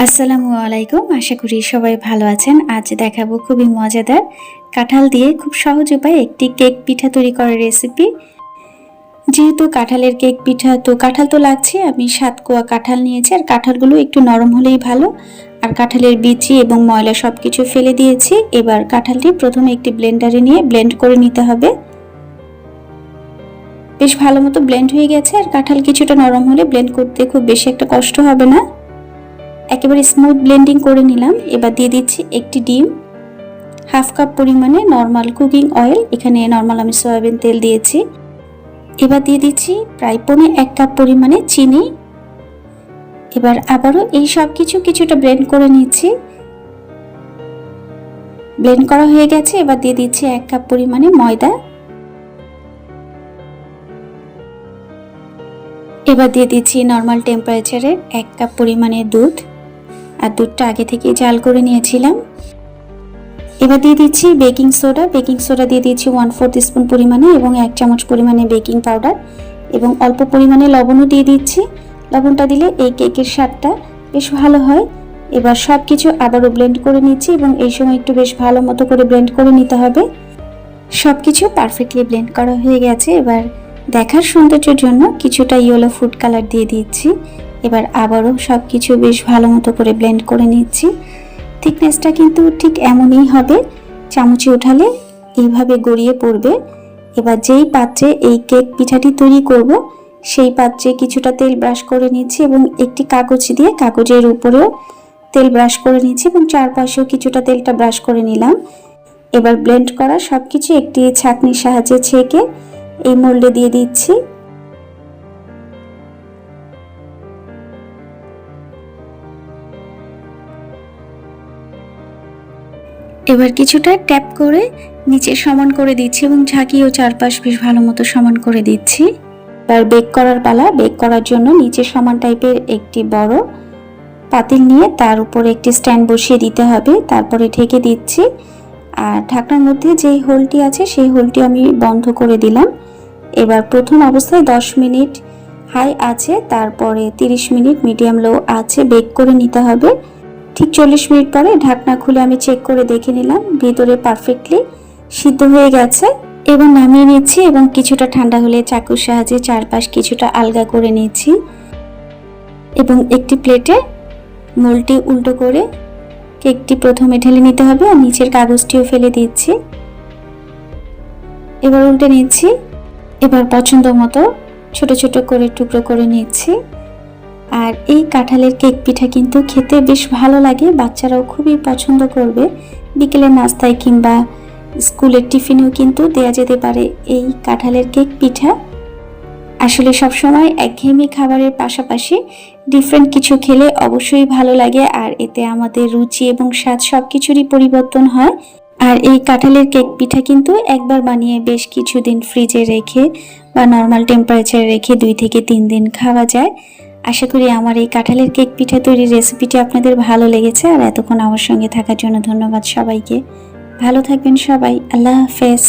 আসসালামু আলাইকুম। আশা করি সবাই ভালো আছেন। আজ দেখাবো খুবই মজাদার কাঁঠাল দিয়ে খুব সহজ উপায়ে একটি কেক পিঠা তৈরি করার রেসিপি। যেহেতু কাঁঠালের কেক পিঠা, তো কাঁঠাল তো লাগছে। আমি 7 কোয়া কাঁঠাল নিয়েছি, আর কাঁঠালগুলো একটু নরম হলেই ভালো। আর কাঁঠালের বিচি এবং ময়লা সবকিছু ফেলে দিয়েছি। এবার কাঁঠালটি প্রথমে একটি ব্লেন্ডারে নিয়ে ব্লেন্ড করে নিতে হবে। বেশ ভালো মতো ব্লেন্ড হয়ে গেছে, আর কাঁঠাল কিছুটা নরম হলে ব্লেন্ড করতে খুব বেশি একটা কষ্ট হবে না। একেবারে স্মুথ ব্লেন্ডিং করে নিলাম। এবার দিয়ে দিচ্ছি একটি ডিম, হাফ কাপ পরিমাণে নর্মাল কুকিং অয়েল, এখানে নর্মাল আমি সয়াবিন তেল দিয়েছি। এবার দিয়ে দিচ্ছি প্রায় 1.5 কাপ পরিমাণে চিনি। এবার আবারও এই সব কিছুটা ব্লেন্ড করে নিচ্ছি। ব্লেন্ড করা হয়ে গেছে। এবার দিয়ে দিচ্ছি 1 কাপ পরিমাণে ময়দা। এবার দিয়ে দিচ্ছি নর্মাল টেম্পারেচারে 1 কাপ পরিমাণে দুধ, আর দুধটা আগে থেকে জাল করে নিয়েছিলাম। এবার দিয়ে দিচ্ছি বেকিং সোডা দিয়ে দিচ্ছি 1/4 স্পুন পরিমাণে, এবং 1 চামচ পরিমাণে বেকিং পাউডার, এবং অল্প পরিমাণে লবণও দিয়ে দিচ্ছি। লবণটা দিলে এই কেকের স্বাদটা বেশ ভালো হয়। এবার সব কিছু আবারও ব্লেন্ড করে নিচ্ছি, এবং এই সময় একটু বেশ ভালো মতো করে ব্লেন্ড করে নিতে হবে। সব কিছু পারফেক্টলি ব্লেন্ড করা হয়ে গেছে। এবার দেখার সৌন্দর্যের জন্য কিছুটা ইয়েলো ফুড কালার দিয়ে দিচ্ছি। এবার আবারও সব কিছু বেশ ভালো মতো করে ব্লেন্ড করে নিচ্ছি। থিকনেসটা কিন্তু ঠিক এমনই হবে, চামচে উঠালে এইভাবে গড়িয়ে পড়বে। এবার যেই পাত্রে এই কেক পিঠাটি তৈরি করব, সেই পাত্রে কিছুটা তেল ব্রাশ করে নিচ্ছি, এবং একটি কাগজ দিয়ে কাগজের উপরেও তেল ব্রাশ করে নিচ্ছি, এবং চারপাশেও কিছুটা তেলটা ব্রাশ করে নিলাম। এবার ব্লেন্ড করা সব কিছু একটি ছাঁকনির সাহায্যে ছেঁকে এই মোল্ডে দিয়ে দিচ্ছি। এবার কিছুটা ট্যাপ করে নিচে সমান করে দিচ্ছি, এবং ঝাঁকিয়েও চারপাশ বেশ ভালো মতো সমান করে দিচ্ছি। এবার বেক করার পালা। বেক করার জন্য নিচে সমান টাইপের একটি বড় পাতিল নিয়ে তার উপরে একটি স্ট্যান্ড বসিয়ে দিতে হবে। তারপরে ঢেকে দিচ্ছি, আর ঢাকনার মধ্যে যেই হোলটি আছে সেই হোলটি আমি বন্ধ করে দিলাম। এবার প্রথম অবস্থায় 10 মিনিট হাই আছে, তারপরে 30 মিনিট মিডিয়াম লো আছে বেক করে নিতে হবে। ঠিক 40 মিনিট পরে ঢাকনা খুলে আমি চেক করে দেখে নিলাম, ভিতরে পারফেক্টলি সিদ্ধ হয়ে গেছে। এবার নামিয়ে নিচ্ছি, এবং কিছুটা ঠান্ডা হলে চাকুর সাহায্যে চারপাশ কিছুটা আলগা করে নিচ্ছি, এবং একটি প্লেটে মোলটি উল্টো করে কেকটি প্রথমে ঢেলে নিতে হবে, আর নিচের কাগজটিও ফেলে দিচ্ছি। এবার উল্টে নিচ্ছি। এবার পছন্দ মতো ছোট ছোট করে টুকরো করে নিচ্ছি। আর এই কাঁঠালের কেক পিঠা কিন্তু খেতে বেশ ভালো লাগে, বাচ্চারাও খুবই পছন্দ করবে। বিকেলের নাস্তায় কিংবা স্কুলের টিফিনেও কিন্তু দেয়া যেতে পারে এই কাঁঠালের কেক পিঠা। আসলে সবসময় একঘেয়েমি খাবারের পাশাপাশি ডিফারেন্ট কিছু খেলে অবশ্যই ভালো লাগে, আর এতে আমাদের রুচি এবং স্বাদ সব কিছুরই পরিবর্তন হয়। আর এই কাঁঠালের কেক পিঠা কিন্তু একবার বানিয়ে বেশ কিছুদিন ফ্রিজে রেখে বা নর্মাল টেম্পারেচারে রেখে 2 থেকে 3 দিন খাওয়া যায়। আশা করি আমার এই কাঁঠালের কেক পিঠা তৈরির রেসিপিটি আপনাদের ভালো লেগেছে। আর এতক্ষণ আমার সঙ্গে থাকার জন্য ধন্যবাদ সবাইকে। ভালো থাকবেন সবাই। আল্লাহ হাফেজ।